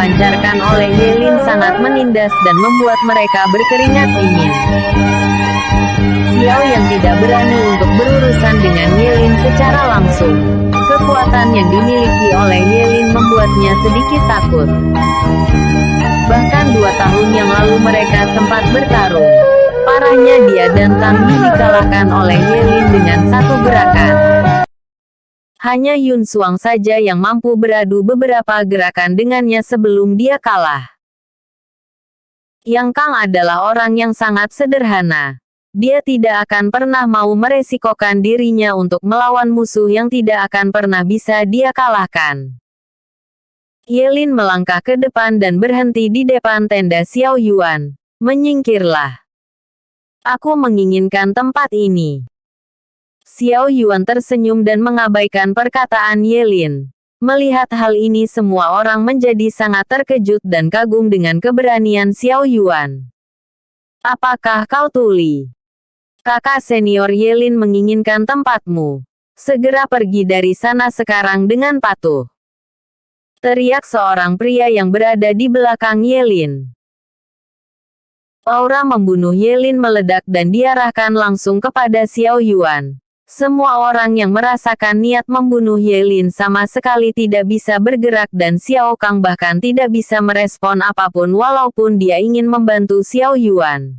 dipancarkan oleh Yelin sangat menindas dan membuat mereka berkeringat dingin. Xiao yang tidak berani untuk berurusan dengan Yelin secara langsung. Kekuatan yang dimiliki oleh Yelin membuatnya sedikit takut. Bahkan 2 tahun yang lalu mereka sempat bertarung. Parahnya dia dan Tang Yi dikalahkan oleh Yelin dengan satu gerakan. Hanya Yun Xuang saja yang mampu beradu beberapa gerakan dengannya sebelum dia kalah. Yang Kang adalah orang yang sangat sederhana. Dia tidak akan pernah mau meresikokan dirinya untuk melawan musuh yang tidak akan pernah bisa dia kalahkan. Yelin melangkah ke depan dan berhenti di depan tenda Xiao Yuan. Menyingkirlah. Aku menginginkan tempat ini. Xiao Yuan tersenyum dan mengabaikan perkataan Yelin. Melihat hal ini semua orang menjadi sangat terkejut dan kagum dengan keberanian Xiao Yuan. Apakah kau tuli? Kakak senior Yelin menginginkan tempatmu. Segera pergi dari sana sekarang dengan patuh. Teriak seorang pria yang berada di belakang Yelin. Aura membunuh Yelin meledak dan diarahkan langsung kepada Xiao Yuan. Semua orang yang merasakan niat membunuh Yelin sama sekali tidak bisa bergerak dan Xiao Kang bahkan tidak bisa merespon apapun walaupun dia ingin membantu Xiao Yuan.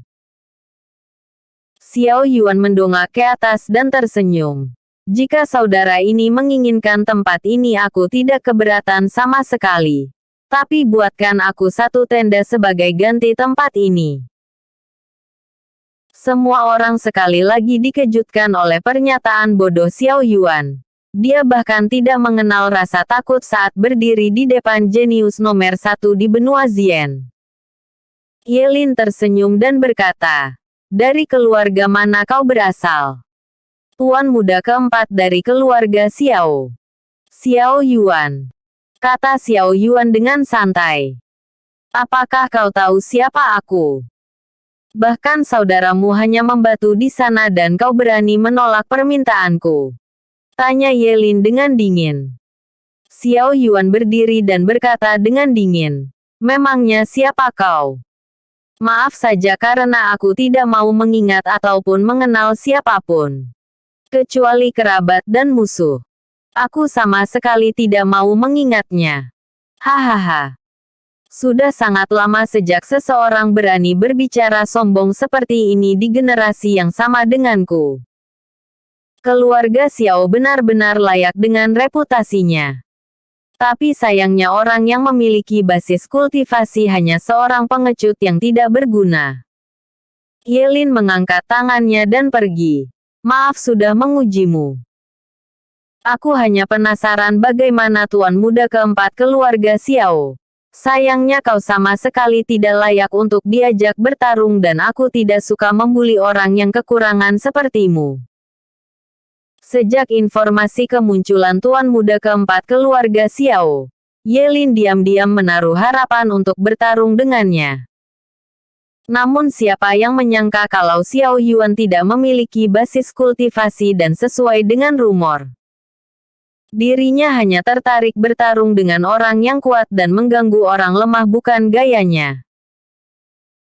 Xiao Yuan mendongak ke atas dan tersenyum. Jika saudara ini menginginkan tempat ini aku tidak keberatan sama sekali. Tapi buatkan aku satu tenda sebagai ganti tempat ini. Semua orang sekali lagi dikejutkan oleh pernyataan bodoh Xiao Yuan. Dia bahkan tidak mengenal rasa takut saat berdiri di depan jenius nomor 1 di benua Zien. Yelin tersenyum dan berkata, dari keluarga mana kau berasal? Tuan muda keempat dari keluarga Xiao. Xiao Yuan. Kata Xiao Yuan dengan santai. Apakah kau tahu siapa aku? Bahkan saudaramu hanya membatu di sana dan kau berani menolak permintaanku. Tanya Yelin dengan dingin. Xiao Yuan berdiri dan berkata dengan dingin. Memangnya siapa kau? Maaf saja karena aku tidak mau mengingat ataupun mengenal siapapun. Kecuali kerabat dan musuh. Aku sama sekali tidak mau mengingatnya. Hahaha. Sudah sangat lama sejak seseorang berani berbicara sombong seperti ini di generasi yang sama denganku. Keluarga Xiao benar-benar layak dengan reputasinya. Tapi sayangnya orang yang memiliki basis kultivasi hanya seorang pengecut yang tidak berguna. Yelin mengangkat tangannya dan pergi. Maaf sudah mengujimu. Aku hanya penasaran bagaimana tuan muda keempat keluarga Xiao. Sayangnya kau sama sekali tidak layak untuk diajak bertarung dan aku tidak suka membuli orang yang kekurangan sepertimu. Sejak informasi kemunculan tuan muda keempat keluarga Xiao, Yelin diam-diam menaruh harapan untuk bertarung dengannya. Namun siapa yang menyangka kalau Xiao Yuan tidak memiliki basis kultivasi dan sesuai dengan rumor. Dirinya hanya tertarik bertarung dengan orang yang kuat dan mengganggu orang lemah bukan gayanya.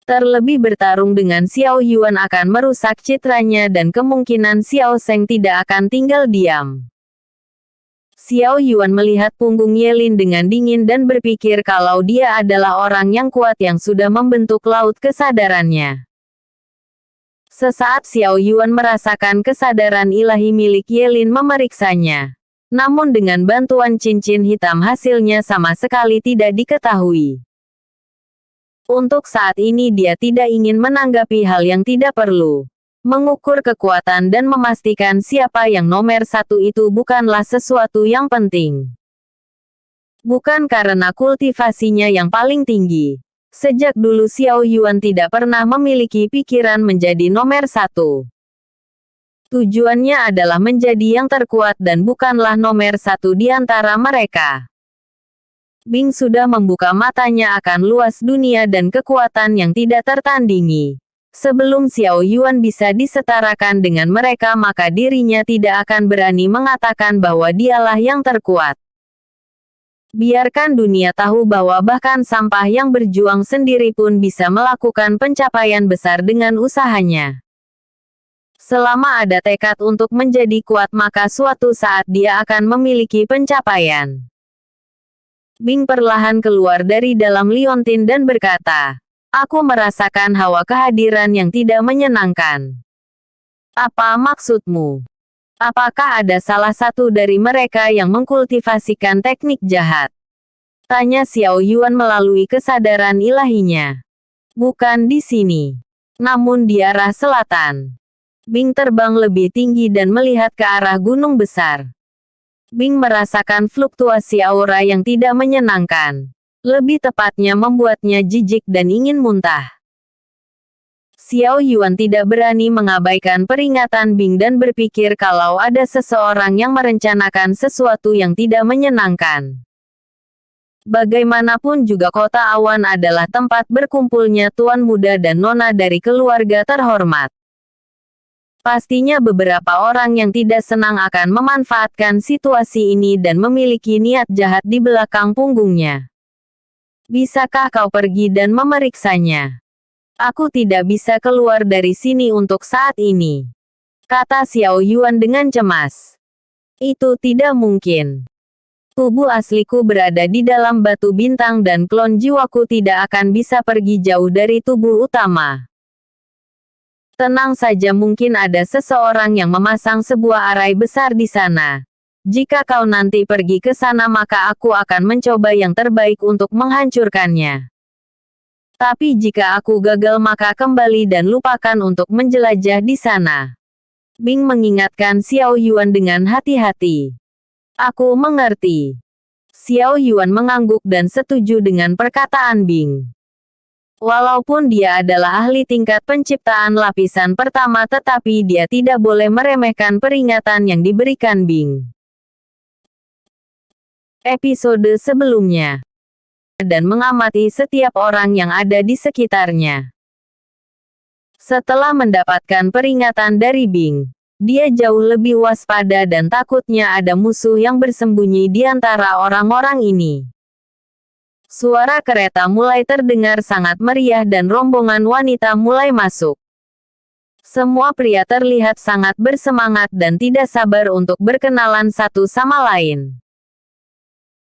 Terlebih bertarung dengan Xiao Yuan akan merusak citranya dan kemungkinan Xiao Sheng tidak akan tinggal diam. Xiao Yuan melihat punggung Yelin dengan dingin dan berpikir kalau dia adalah orang yang kuat yang sudah membentuk laut kesadarannya. Sesaat Xiao Yuan merasakan kesadaran ilahi milik Yelin memeriksanya. Namun dengan bantuan cincin hitam hasilnya sama sekali tidak diketahui. Untuk saat ini dia tidak ingin menanggapi hal yang tidak perlu. Mengukur kekuatan dan memastikan siapa yang nomor 1 itu bukanlah sesuatu yang penting. Bukan karena kultivasinya yang paling tinggi. Sejak dulu Xiao Yuan tidak pernah memiliki pikiran menjadi nomor 1. Tujuannya adalah menjadi yang terkuat dan bukanlah nomor 1 di antara mereka. Bing sudah membuka matanya akan luas dunia dan kekuatan yang tidak tertandingi. Sebelum Xiao Yuan bisa disetarakan dengan mereka maka dirinya tidak akan berani mengatakan bahwa dialah yang terkuat. Biarkan dunia tahu bahwa bahkan sampah yang berjuang sendiri pun bisa melakukan pencapaian besar dengan usahanya. Selama ada tekad untuk menjadi kuat, maka suatu saat dia akan memiliki pencapaian. Bing perlahan keluar dari dalam liontin dan berkata, "Aku merasakan hawa kehadiran yang tidak menyenangkan." "Apa maksudmu? Apakah ada salah satu dari mereka yang mengkultivasikan teknik jahat?" tanya Xiao Yuan melalui kesadaran ilahinya. "Bukan di sini, namun di arah selatan." Bing terbang lebih tinggi dan melihat ke arah gunung besar. Bing merasakan fluktuasi aura yang tidak menyenangkan. Lebih tepatnya membuatnya jijik dan ingin muntah. Xiao Yuan tidak berani mengabaikan peringatan Bing dan berpikir kalau ada seseorang yang merencanakan sesuatu yang tidak menyenangkan. Bagaimanapun juga kota awan adalah tempat berkumpulnya tuan muda dan nona dari keluarga terhormat. Pastinya beberapa orang yang tidak senang akan memanfaatkan situasi ini dan memiliki niat jahat di belakang punggungnya. Bisakah kau pergi dan memeriksanya? Aku tidak bisa keluar dari sini untuk saat ini, kata Xiao Yuan dengan cemas. Itu tidak mungkin. Tubuh asliku berada di dalam batu bintang dan klon jiwaku tidak akan bisa pergi jauh dari tubuh utama. Tenang saja, mungkin ada seseorang yang memasang sebuah arai besar di sana. Jika kau nanti pergi ke sana maka aku akan mencoba yang terbaik untuk menghancurkannya. Tapi jika aku gagal maka kembali dan lupakan untuk menjelajah di sana. Bing mengingatkan Xiao Yuan dengan hati-hati. Aku mengerti. Xiao Yuan mengangguk dan setuju dengan perkataan Bing. Walaupun dia adalah ahli tingkat penciptaan lapisan pertama, tetapi dia tidak boleh meremehkan peringatan yang diberikan Bing. Episode sebelumnya. Dan mengamati setiap orang yang ada di sekitarnya. Setelah mendapatkan peringatan dari Bing, dia jauh lebih waspada dan takutnya ada musuh yang bersembunyi di antara orang-orang ini. Suara kereta mulai terdengar sangat meriah dan rombongan wanita mulai masuk. Semua pria terlihat sangat bersemangat dan tidak sabar untuk berkenalan satu sama lain.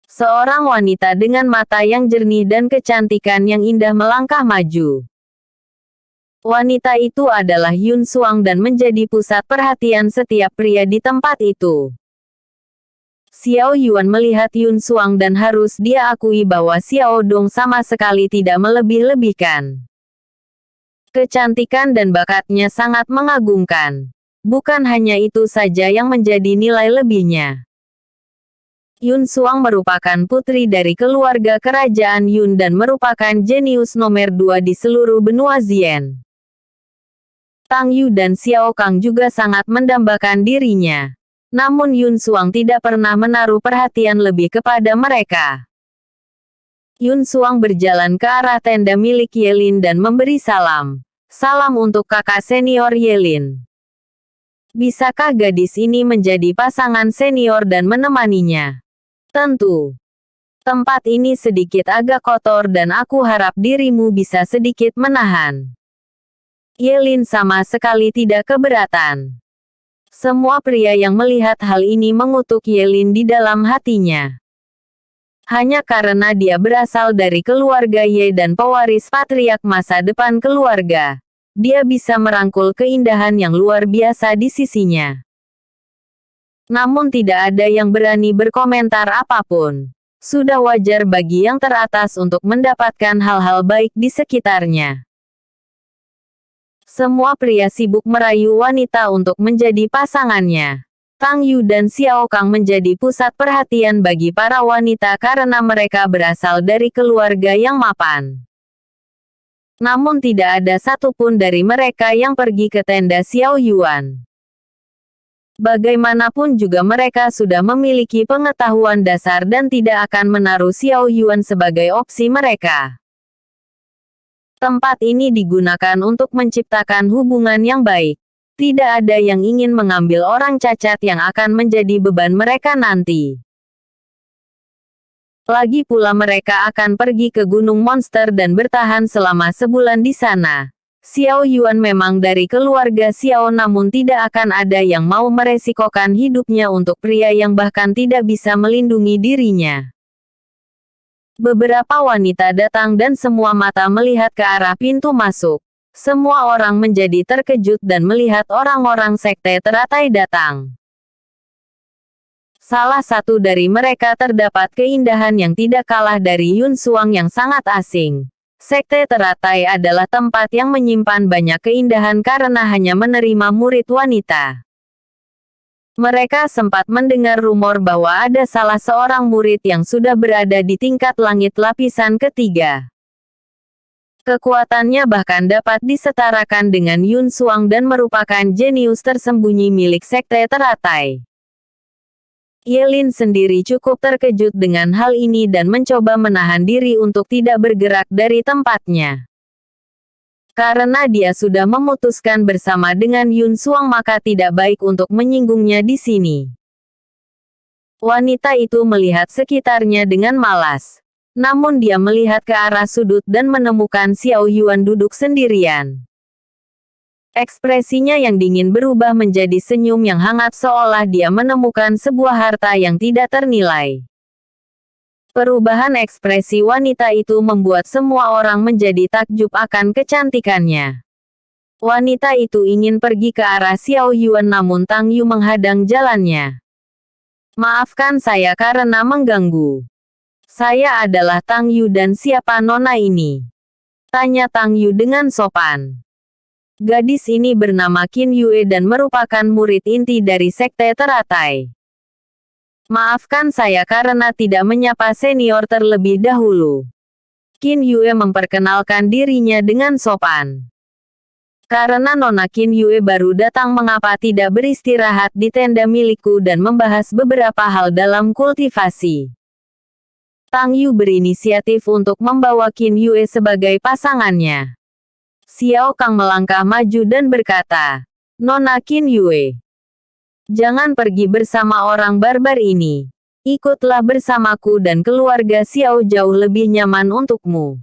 Seorang wanita dengan mata yang jernih dan kecantikan yang indah melangkah maju. Wanita itu adalah Yun Xuang dan menjadi pusat perhatian setiap pria di tempat itu. Xiao Yuan melihat Yun Xuang dan harus dia akui bahwa Xiao Dong sama sekali tidak melebih-lebihkan. Kecantikan dan bakatnya sangat mengagumkan. Bukan hanya itu saja yang menjadi nilai lebihnya. Yun Xuang merupakan putri dari keluarga kerajaan Yun dan merupakan jenius nomor 2 di seluruh benua Zien. Tang Yu dan Xiao Kang juga sangat mendambakan dirinya. Namun Yun Xuang tidak pernah menaruh perhatian lebih kepada mereka. Yun Xuang berjalan ke arah tenda milik Yelin dan memberi salam. Salam untuk kakak senior Yelin. Bisakah gadis ini menjadi pasangan senior dan menemaninya? Tentu. Tempat ini sedikit agak kotor dan aku harap dirimu bisa sedikit menahan. Yelin sama sekali tidak keberatan. Semua pria yang melihat hal ini mengutuk Yelin di dalam hatinya. Hanya karena dia berasal dari keluarga Ye dan pewaris patriark masa depan keluarga, dia bisa merangkul keindahan yang luar biasa di sisinya. Namun tidak ada yang berani berkomentar apapun. Sudah wajar bagi yang teratas untuk mendapatkan hal-hal baik di sekitarnya. Semua pria sibuk merayu wanita untuk menjadi pasangannya. Tang Yu dan Xiao Kang menjadi pusat perhatian bagi para wanita karena mereka berasal dari keluarga yang mapan. Namun tidak ada satupun dari mereka yang pergi ke tenda Xiao Yuan. Bagaimanapun juga mereka sudah memiliki pengetahuan dasar dan tidak akan menaruh Xiao Yuan sebagai opsi mereka. Tempat ini digunakan untuk menciptakan hubungan yang baik. Tidak ada yang ingin mengambil orang cacat yang akan menjadi beban mereka nanti. Lagi pula mereka akan pergi ke Gunung Monster dan bertahan selama sebulan di sana. Xiao Yuan memang dari keluarga Xiao, namun tidak akan ada yang mau meresikokan hidupnya untuk pria yang bahkan tidak bisa melindungi dirinya. Beberapa wanita datang dan semua mata melihat ke arah pintu masuk. Semua orang menjadi terkejut dan melihat orang-orang sekte teratai datang. Salah satu dari mereka terdapat keindahan yang tidak kalah dari Yun Suang yang sangat asing. Sekte teratai adalah tempat yang menyimpan banyak keindahan karena hanya menerima murid wanita. Mereka sempat mendengar rumor bahwa ada salah seorang murid yang sudah berada di tingkat langit lapisan ketiga. Kekuatannya bahkan dapat disetarakan dengan Yun Suang dan merupakan jenius tersembunyi milik sekte teratai. Yelin sendiri cukup terkejut dengan hal ini dan mencoba menahan diri untuk tidak bergerak dari tempatnya. Karena dia sudah memutuskan bersama dengan Yun Suang, maka tidak baik untuk menyinggungnya di sini. Wanita itu melihat sekitarnya dengan malas. Namun dia melihat ke arah sudut dan menemukan Xiao Yuan duduk sendirian. Ekspresinya yang dingin berubah menjadi senyum yang hangat seolah dia menemukan sebuah harta yang tidak ternilai. Perubahan ekspresi wanita itu membuat semua orang menjadi takjub akan kecantikannya. Wanita itu ingin pergi ke arah Xiao Yuan namun Tang Yu menghadang jalannya. Maafkan saya karena mengganggu. Saya adalah Tang Yu dan siapa nona ini? Tanya Tang Yu dengan sopan. Gadis ini bernama Qin Yue dan merupakan murid inti dari sekte teratai. Maafkan saya karena tidak menyapa senior terlebih dahulu. Qin Yue memperkenalkan dirinya dengan sopan. Karena nona Qin Yue baru datang, mengapa tidak beristirahat di tenda milikku dan membahas beberapa hal dalam kultivasi. Tang Yu berinisiatif untuk membawa Qin Yue sebagai pasangannya. Xiao Kang melangkah maju dan berkata, Nona Qin Yue, jangan pergi bersama orang barbar ini. Ikutlah bersamaku dan keluarga Xiao jauh lebih nyaman untukmu.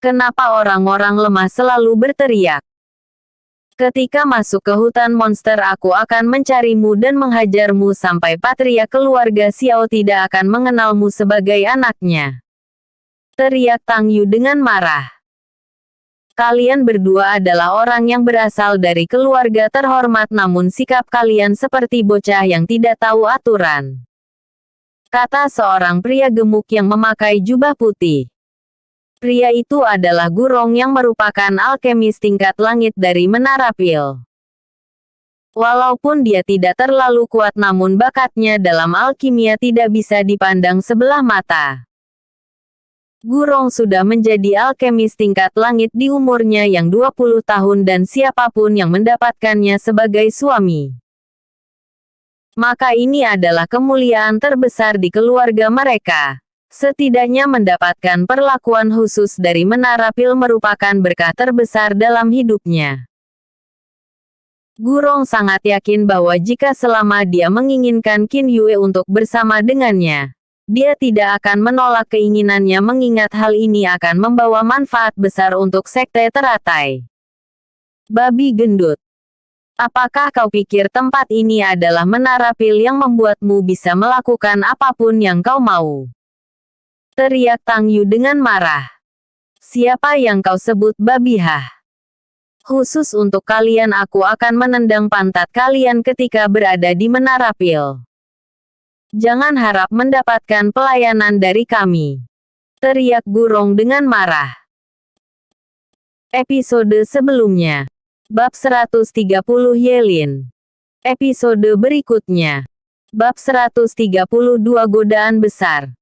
Kenapa orang-orang lemah selalu berteriak? Ketika masuk ke hutan monster, aku akan mencarimu dan menghajarmu sampai patria keluarga Xiao tidak akan mengenalmu sebagai anaknya. Teriak Tang Yu dengan marah. Kalian berdua adalah orang yang berasal dari keluarga terhormat, namun sikap kalian seperti bocah yang tidak tahu aturan. Kata seorang pria gemuk yang memakai jubah putih. Pria itu adalah Gurong yang merupakan alkemis tingkat langit dari Menara Pil. Walaupun dia tidak terlalu kuat, namun bakatnya dalam alkimia tidak bisa dipandang sebelah mata. Gurong sudah menjadi alkemis tingkat langit di umurnya yang 20 tahun dan siapapun yang mendapatkannya sebagai suami, maka ini adalah kemuliaan terbesar di keluarga mereka. Setidaknya mendapatkan perlakuan khusus dari Menara Pil merupakan berkah terbesar dalam hidupnya. Gurong sangat yakin bahwa jika selama dia menginginkan Qin Yue untuk bersama dengannya, dia tidak akan menolak keinginannya, mengingat hal ini akan membawa manfaat besar untuk sekte teratai. Babi gendut. Apakah kau pikir tempat ini adalah Menara Pil yang membuatmu bisa melakukan apapun yang kau mau? Teriak Tang Yu dengan marah. Siapa yang kau sebut babi? Khusus untuk kalian aku akan menendang pantat kalian ketika berada di Menara Pil. Jangan harap mendapatkan pelayanan dari kami. Teriak Gurong dengan marah. Episode sebelumnya. Bab 130 Yelin. Episode berikutnya. Bab 132 Godaan Besar.